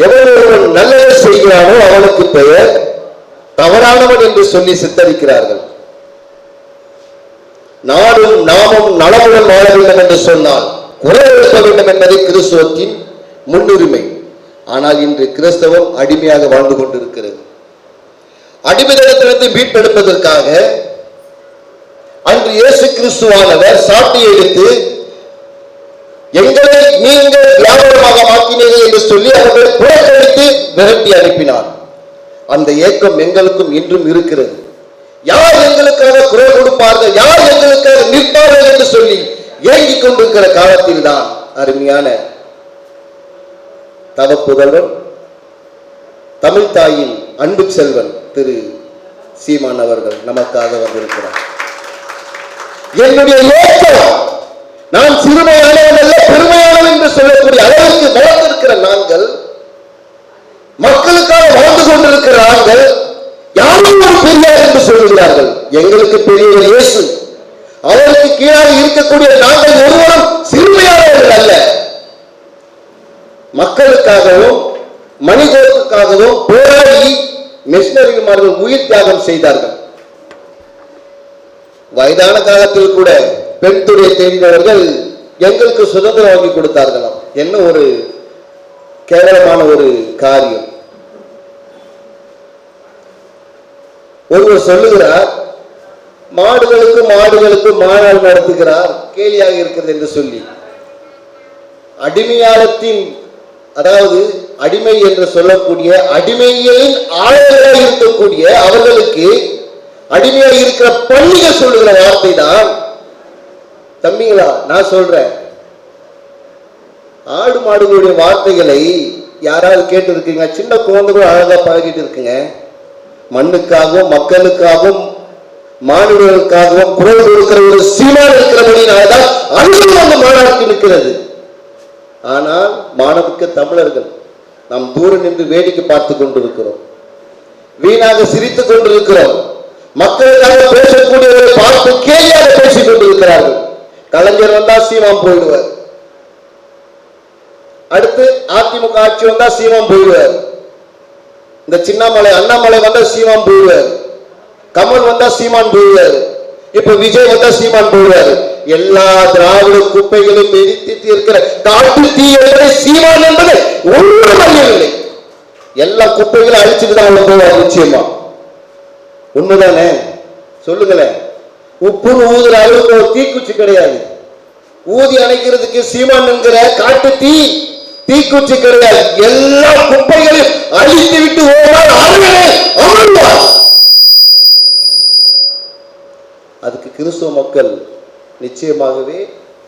எவன் ஒருவன் நல்லதை செய்கிறானோ அவனுக்கு பெயர் தவறானவன் என்று சொல்லி சித்தரிக்கிறார்கள். நாடும் நாமும் நலமுடன் வாழ வேண்டும் என்று சொன்னால் குறை எழுப்ப வேண்டும் என்பதை கிறிஸ்துவத்தின் முன்னுரிமை. ஆனால் இன்று கிறிஸ்தவம் அடிமையாக வாழ்ந்து கொண்டிருக்கிறது. அடிமைத்தனத்திலிருந்து மீட்டெடுப்பதற்காக அன்று இயேசு கிறிஸ்துவானவர் சாட்டை எடுத்து எங்களை நீங்கள் வியாபாரமாக மாற்றினீர்கள் என்று சொல்லி அவர்களை புறக்கணித்து விரட்டி அனுப்பினார். அந்த ஏக்கம் எங்களுக்கும் இன்றும் இருக்கிறது. யார் எங்களுக்காக குரல் கொடுப்பார்கள், யார் எங்களுக்காக நிற்பார்கள் என்று சொல்லி ஏங்கிக் கொண்டிருக்கிற காலத்தில் தான் அருமையான தவப்புதல்வன் தமிழ் தாயின் அன்பு செல்வன் திரு சீமான் அவர்கள் நமக்காக வந்திருக்கிறார். என்னுடைய ஏக்கம், நான் சிறுமையானவன் அல்ல பெருமையானவன் என்று சொல்லக்கூடிய அளவுக்கு வளர்ந்திருக்கிற நாங்கள், மக்களுக்காக வாழ்ந்து கொண்டிருக்கிற நாங்கள், யாரும் ஒரு பெரியார் என்று சொல்லுகிறார்கள். எங்களுக்கு பெரியவர் இயேசு, அவருக்கு கீழாக இருக்கக்கூடிய நாங்கள் ஒருவரும் சிறுமையானவர்கள் அல்ல. மக்களுக்காகவும் மனிதர்களுக்காகவும் போராடி மிஷனரிமார்கள் உயிர் தியாகம் செய்தார்கள். வயதான காலத்தில் கூட பெண் துறை தேடினவர்கள் எங்களுக்கு சுதந்திரம் வாங்கி கொடுத்தார்களாம். என்ன ஒரு கேவலமான ஒரு காரியம். ஒருவர் சொல்லுகிறார், மாடுகளுக்கு மாநாடு நடத்துகிறார், கேலியாக இருக்கிறது என்று சொல்லி. அடிமையாளத்தின், அதாவது அடிமை என்று சொல்லக்கூடிய அடிமையின் ஆளுநராக இருக்கக்கூடிய அவர்களுக்கு அடிமையாக இருக்கிற பள்ளிகள் சொல்லுகிற வார்த்தை தான். தம்பிங்களா, நான் சொல்றேன், ஆடு மாடுகளுடைய வார்த்தைகளை யாராவது கேட்டு இருக்கீங்க? சின்ன குழந்தைகள் அழகா பழகிட்டு இருக்குங்க. மண்ணுக்காகவும் மக்களுக்காகவும் மாணவர்களுக்காகவும் குரல் கொடுக்கிற ஒரு சீமான் இருக்கிறபடினால்தான் அன்பும் அந்த மாநாட்டுக்கு நிற்கிறது. ஆனால் மாணவருக்கு தமிழர்கள் நாம் தூரம் நின்று வேடிக்கை பார்த்து கொண்டிருக்கிறோம், வீணாக சிரித்துக் கொண்டிருக்கிறோம். மக்களுக்காக பேசக்கூடியவர்களை பார்த்து கேலியாக பேசிக் கொண்டிருக்கிறார்கள். கலைஞர் வந்தா சீமான் போயிடுவார், அடுத்து அதிமுக ஆட்சி வந்தா சீமான் போயிடுவார், இந்த சின்னமலை அண்ணாமலை வந்தா சீமான் போயிடுவார், கமல் வந்தா சீமான் போயிடுவார், இப்ப விஜய் வந்தா சீமான் போயிடுவார். எல்லா திராவிட குப்பைகளும் எரித்து இருக்கிற காட்டு தீ என்பதை சீமான் என்பது ஒன்றும் அறியவில்லை. எல்லா குப்பைகளும் அழிச்சுட்டு தான் அவங்க போவார். நிச்சயமா உண்மைதானே? சொல்லுங்களேன். உப்பு ஊதுற அளவுக்கு ஒரு தீக்குச்சி கிடையாது. ஊதி அணைக்கிறதுக்கு சீமான் என்கிற காட்டு தீ தீக்குச்சி கிடையாது. எல்லா குப்பைகளையும் அழித்து விட்டு ஓடுவார். அதுக்கு கிறிஸ்துவ மக்கள் நிச்சயமாகவே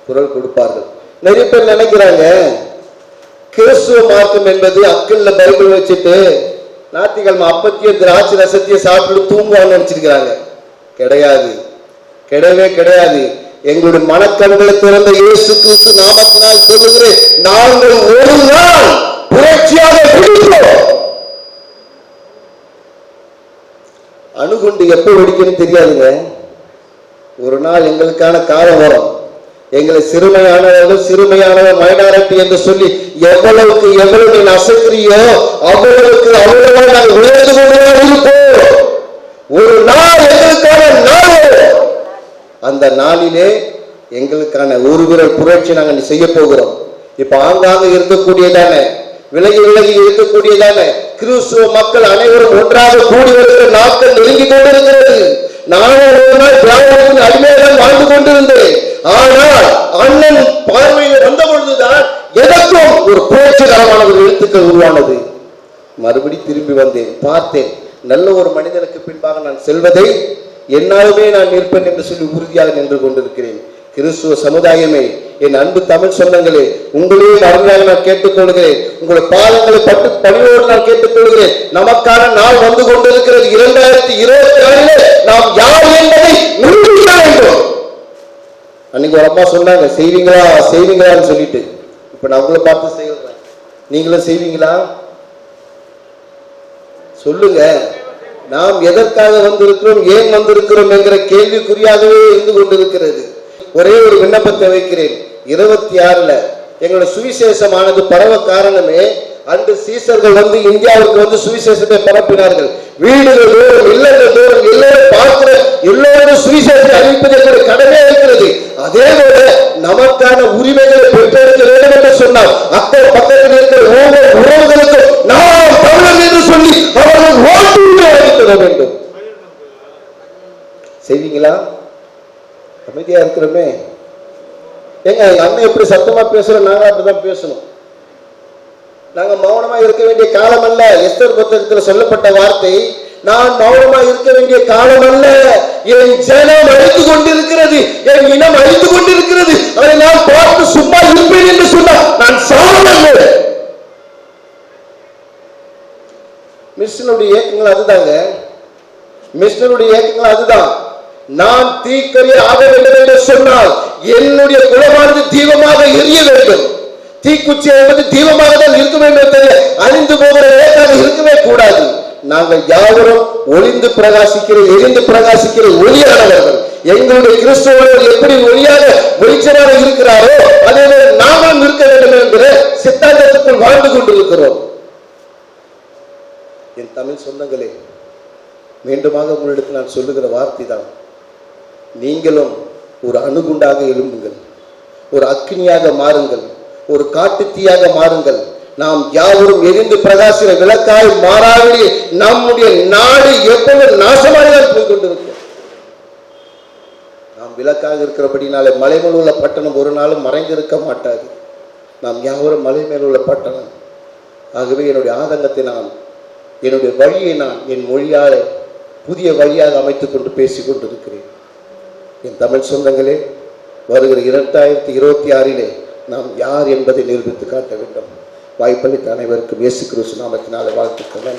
குரல் கொடுப்பார்கள். நிறைய பேர் நினைக்கிறாங்க கிறிஸ்துவ மார்க்கம் என்பது அக்கல்ல பைபிள் வச்சுட்டு ஞாயிற்றுக்கிழமை அப்பத்திய திராட்சை ரசத்திய சாப்பிட்டு தூங்குவான்னு நினைச்சிருக்கிறாங்க. கிடையாது, கிடையவே கிடையாது. எங்களுடைய மனக்கண்களை திறந்த இயேசு கிறிஸ்து நாமத்தினால் சொல்லுகிறேன், நாங்கள் ஒரு நாள் புரட்சியாக பிடிப்போம். அணுகுண்டு எப்ப வெடிக்கணும் தெரியாதுங்க. ஒரு நாள் எங்களுக்கான காலம் வரும். எங்களை சிறுமையானவர் மைனாரிட்டி என்று சொல்லி எவ்வளவுக்கு எவ்வளவு நீ அசைக்கிறியோ அவ்வளவுக்கு அவ்வளவு நாங்கள் உயர்ந்து கொண்டுதான் இருப்போம். ஒரு நாள் எங்களுக்கான நாள், அந்த நாளிலே எங்களுக்கான ஒரு விரல் புரட்சி நாங்கள் செய்ய போகிறோம். இப்ப ஆங்காங்க இருக்கக்கூடியதான விலகி இருக்கக்கூடியதான கிறிஸ்துவ மக்கள் அனைவரும் ஒன்றாக கூடி வருகிற நாட்கள் நெருங்கி கொண்டிருக்கிறது. நானும் ஒரு நாள் திராவிடத்தின் அடிமையாக வாழ்ந்து கொண்டிருந்தேன். ஆனால் அண்ணன் பார்வையில் வந்த பொழுதுதான் எனக்கும் ஒரு புரட்சிகரமான ஒரு எழுத்துக்கள் உருவானது. மறுபடி திரும்பி வந்தேன், பார்த்தேன், நல்ல ஒரு மனிதனுக்கு பின்பாக நான் செல்வதை என்னாலுமே நான் நிற்பேன் என்று சொல்லி உறுதியாக நின்று கொண்டிருக்கிறேன். கிறிஸ்துவ சமுதாயமே, என் அன்பு தமிழ் சொந்தங்களே, உங்களையும் அருளாக நான் கேட்டுக்கொள்கிறேன். உங்களுடைய பாதங்களை பட்டு பணியோடு நான் கேட்டுக்கொள்கிறேன். நமக்கான நாள் வந்து கொண்டிருக்கிறது. 2026 நாம் யார் என்பதை நிரூபிக்க வேண்டும். அன்னைக்கு ஒரு அம்மா சொன்னாங்க, செய்வீங்களான்னு சொல்லிட்டு. இப்ப நான் உங்களை பார்த்து செய்யறேன், நீங்களும் செய்வீங்களா? சொல்லுங்க. நாம் எதற்காக வந்திருக்கிறோம், ஏன் வந்திருக்கிறோம் என்கிற கேள்விக்குறியாகவே இருந்து கொண்டிருக்கிறது. ஒரே ஒரு விண்ணப்பத்தை வைக்கிறேன். 26 எங்களுடைய சுவிசேஷமானது பரவ காரணமே அன்று சீசர்கள் வந்து இந்தியாவுக்கு வந்து சுவிசேஷத்தை பரப்பினார்கள். வீடுகள் தோறும், இல்லங்கள் தோறும், எல்லோரும் பார்க்கிற எல்லோரும் சுவிசேஷத்தை அறிவிப்பதற்கு கடமை இருக்கிறது. அதே போல நமக்கான உரிமைகளை பெற்றெடுக்க வேண்டும் என்று சொன்னார். அக்கம் பக்கத்தில் இருக்கிற ஒவ்வொரு உறவுகளுக்கும் நாம் தமிழர் என்று சொல்லி அவர்கள் ஓட்டு அறிவிக்க வேண்டும். செய்வீங்களா? அமைதியா இருக்கிறோமே. எங்க அண்ணன் எப்படி சத்தமா பேசுறோம், நாங்க அப்படிதான் பேசணும். நாங்க மௌனமா இருக்க வேண்டிய காலம் அல்ல. எஸ்தர் புத்தகத்தில் சொல்லப்பட்ட வார்த்தை, நான் மௌனமா இருக்க வேண்டிய காலம் அல்ல. என் ஜனம் அழித்து கொண்டிருக்கிறது, என் இனம் அழித்து கொண்டிருக்கிறது, அதை நான் பார்த்து சும்மா இருப்பேன் என்று சொன்னால் நான் சாவல்ல. மிஷனுடைய இயக்கங்கள் அதுதாங்க. மிஷனுடைய இயக்கங்கள் அதுதான். நான் தீக்கறி ஆக வேண்டும் என்று சொன்னால் என்னுடைய குலமானது தீபமாக எரிய வேண்டும். தீக்குச்சி என்பது தீபமாக தான் இருக்க வேண்டும், அழிந்து போகிற இலக்காக இருக்கவே கூடாது. நாங்கள் யாவரும் ஒளிந்து பிரகாசிக்கிற, எரிந்து பிரகாசிக்கிற ஒளியானவர்கள். எங்களுடைய கிறிஸ்தவர்கள் எப்படி ஒளியாக வெளிச்சமாக இருக்கிறாரோ அதே நாமும் இருக்க வேண்டும் என்கிற சித்தாந்தத்துக்குள் வாழ்ந்து கொண்டிருக்கிறோம். என் தமிழ் சொந்தங்களே, மீண்டுமாக உங்களிடத்தில் நான் சொல்லுகிற வார்த்தை தான், நீங்களும் ஒரு அணுகுண்டாக எழும்புங்கள், ஒரு அக்னியாக மாறுங்கள், ஒரு காட்டு தீயாக மாறுங்கள். நாம் யாவரும் எரிந்து பிரகாசிக்கிற விளக்காய் மாறாவிலே நம்முடைய நாடு எப்பொழுது நாசமாக போய் கொண்டிருக்கும். நாம் விளக்காக இருக்கிறபடினாலே மலை மேல் உள்ள பட்டணம் ஒரு நாளும் மறைந்திருக்க மாட்டாது. நாம் யாவரும் மலை மேல் உள்ள பட்டணம். ஆகவே என்னுடைய ஆதங்கத்தை நான், என்னுடைய வழியை நான் என் மொழியால் புதிய வழியாக அமைத்துக் கொண்டு பேசிக் கொண்டிருக்கிறேன். என் தமிழ் சொந்தங்களே, வருகிற 2026 நாம் யார் என்பதை நிரூபித்து காட்ட வேண்டும். வாய்ப்பளித்த அனைவருக்கும் இயேசு கிறிஸ்து நாமத்தினாலே வாழ்த்துக்கள்.